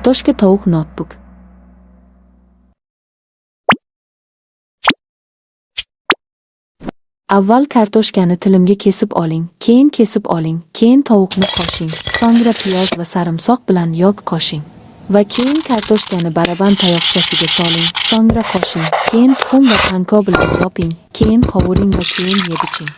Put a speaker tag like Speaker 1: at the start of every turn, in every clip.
Speaker 1: Kartoshka tovuq notebook. Avval kartoshkani tilimga kesib oling, keyin kesib oling, keyin tovuqni qo'shing, so'ngra piyoz va sarimsoq bilan yog' qo'shing. Va keyin kartoshkani baraban tayoqchasiga soling, so'ngra qo'shing, keyin tuxum va panko bilan yoping, keyin qovuring va keyin yeb-iching.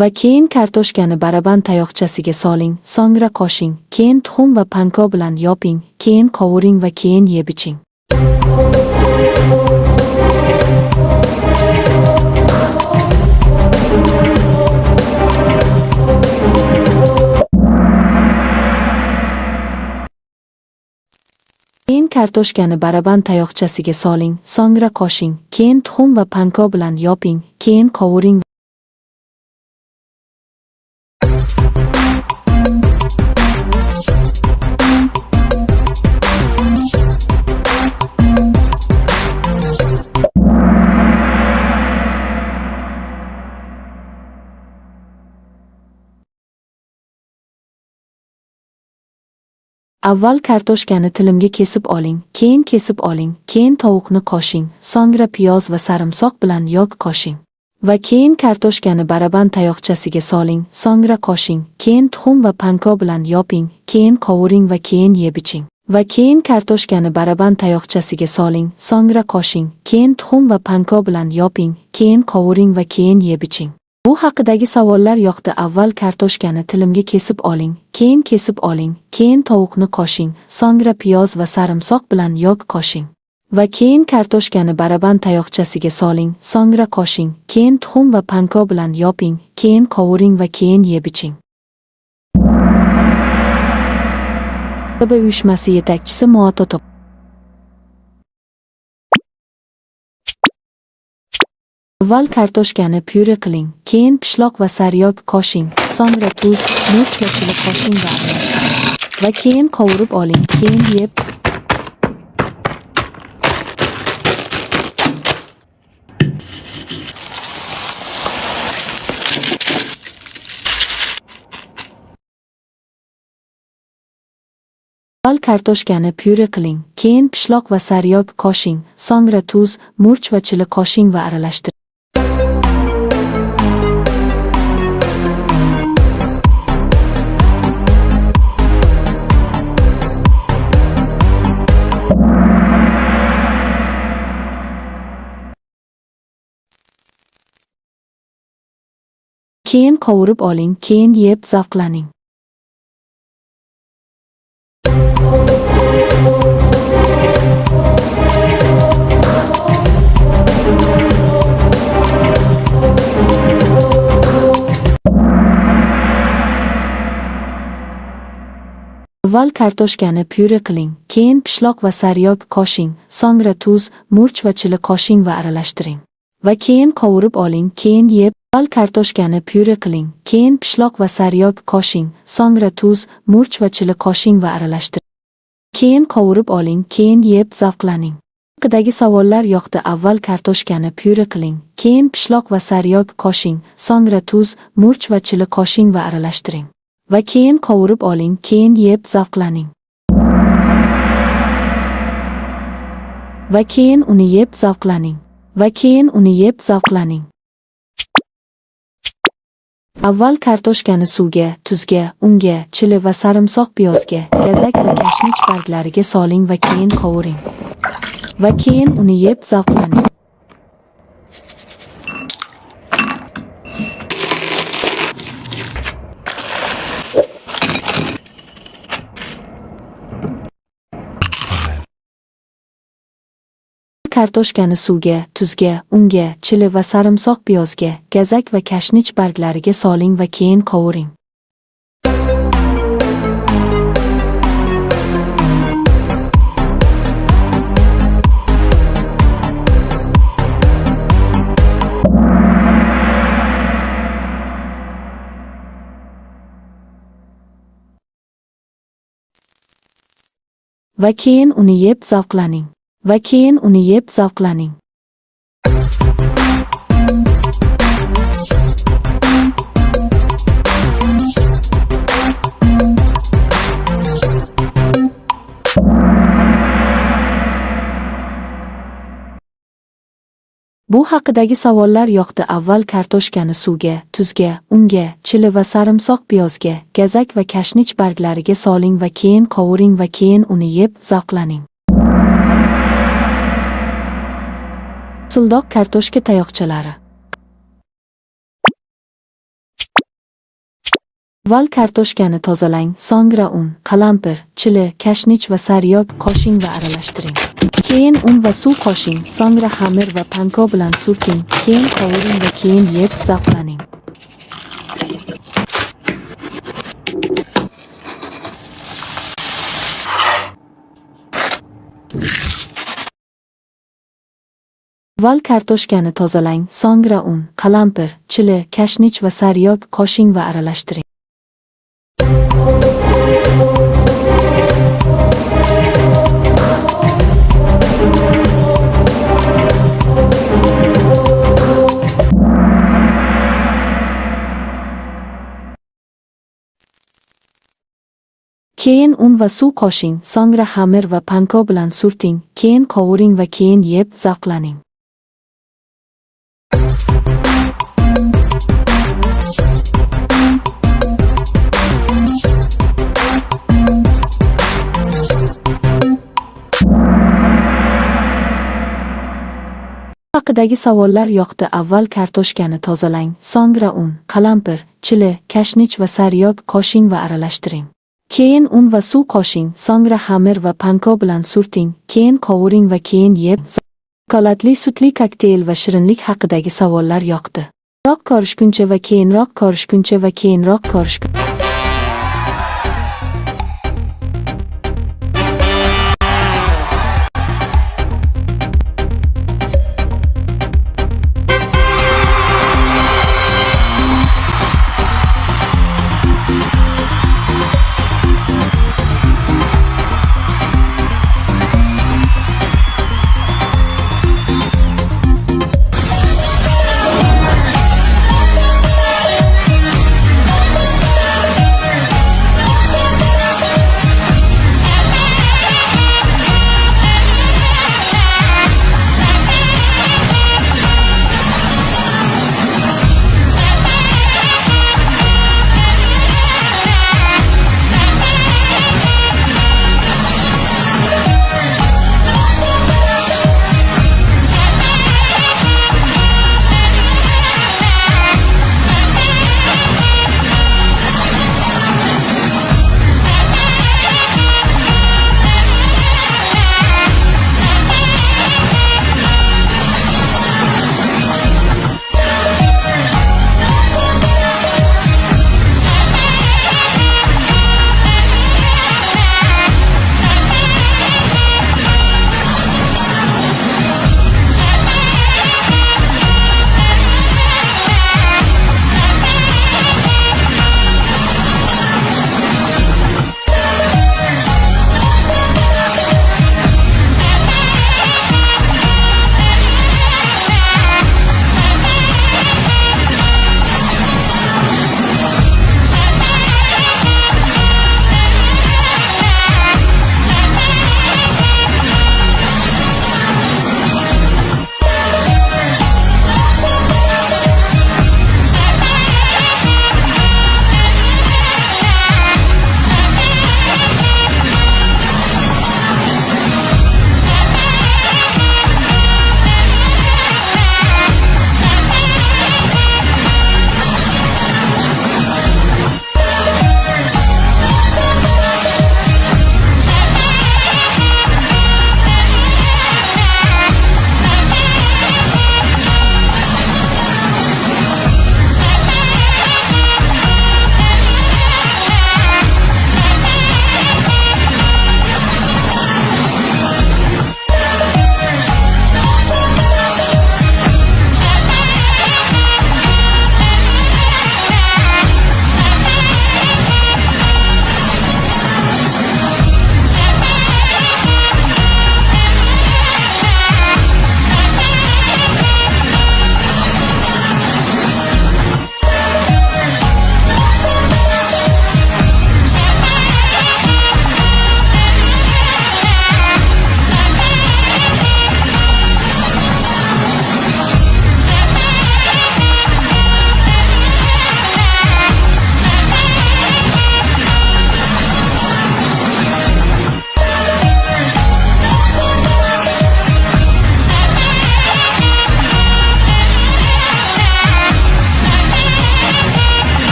Speaker 1: Va keyin kartoshkani baraban tayoqchasiga soling, so'ngra qo'shing, keyin tuxum va panko bilan yoping, keyin qovuring va keyin yeb-iching. Keyin kartoshkani baraban tayoqchasiga soling, so'ngra qo'shing, keyin tuxum va panko bilan yoping, keyin qovuring. Avval kartoshkani tilimga kesib oling, keyin tovuqni qo'shing, so'ngra piyoz va sarimsoq bilan yog' qo'shing. Va keyin kartoshkani baraban tayoqchasiga soling, so'ngra qo'shing, keyin tuxum va panko bilan yoping, keyin qovuring va keyin yeb-iching. Va keyin kartoshkani baraban tayoqchasiga soling, so'ngra qo'shing, keyin tuxum va panko bilan yoping, keyin qovuring va keyin yeb-iching. Bu haqidagi savollar yoqdi. Avval kartoshkani tilimga kesib oling, keyin tovuqni qo'shing, so'ngra piyoz va sarimsoq bilan yog' qo'shing. Va keyin kartoshkani baraban tayoqchasiga soling, so'ngra qo'shing, keyin tuxum va panko bilan yoping, keyin qovuring va keyin yeb-iching. Uyushmasi yetakchisi Muoto. Avval kartoshkani pyure qiling, keyin pishloq va sariyog qo'shing, so'ngra tuz, murch va chili qo'shing va aralashtiring. Va keyin qovurib oling, keyin yeb. Avval kartoshkani pyure qiling, keyin pishloq va sariyog qo'shing, so'ngra tuz, murch va chili qo'shing va aralashtiring. 'Keyin qovurib oling, keyin yeb zavqlaning. Avval kartoshkani pyure qiling, keyin pishloq va sariyog qo'shing, so'ngra tuz, murch va chili qo'shing va aralashtiring. Va keyin qovurib oling, keyin yeb. Avval kartoshkani pyure qiling, keyin pishloq va sariyog qo'shing, so'ngra tuz, murch va chili qo'shing va aralashtiring. Keyin qovurib oling, keyin yeb zavqlaning. Haqidagi savollar yoqdi. Avval kartoshkani pyure qiling, keyin pishloq va sariyog qo'shing, so'ngra tuz, murch va chili qo'shing va aralashtiring. Va keyin qovurib oling, keyin yeb zavqlaning. Va keyin uni yeb zavqlaning. Va keyin uni yeb zavqlaning. Avval kartoshkani suvga, tuzga, unga, chili va sarimsoq piyozga, gazak va kashnich barglariga soling va keyin qovuring. Va keyin uni yeb zavqlaning. Kartoshkani suvga, tuzga, unga, chili va sarimsoq piyozga, gazak va kashnich barglariga soling va keyin qovuring. Va keyin uni yeb zavqlaning. Va keyin uni yeb zavqlaning. Bu haqidagi savollar yoqdi. Avval kartoshkani suvga, tuzga, unga, chili va sarimsoq piyozga, gazak va kashnich barglariga soling va keyin qovuring va keyin uni yeb zavqlaning. Sildoq kartoshka tayoqchalari. Avval kartoshkani tozalang, so'ngra un, qalampir, chili, kashnich va sariyog qo'shing va aralashtiring. Keyin un va suv qo'shing, so'ngra xamir va panko bilan surting, keyin qovuring va keyin yeb zavqlaning. Avval kartoshkani tozalang, so'ngra un, qalampir, chili, kashnich va sariyog qo'shing va aralashtiring. Keyin un va suv qo'shing, so'ngra xamir va panko bilan surting, keyin qovuring va keyin yeb zavqlaning. Haqidagi savollar yoqdi. Avval kartoshkani tozalang, so'ngra un, qalampir, chili, kashnich va sariyog qo'shing va aralashtiring. Keyin un va suv qo'shing, so'ngra xamir va panko bilan surting, keyin qovuring va keyin yeb. Shokoladli sutli kokteyl va shirinlik haqidagi savollar yoqdi. Roq ko'rishguncha va keyinroq ko'rishguncha va keyinroq ko'rishguncha.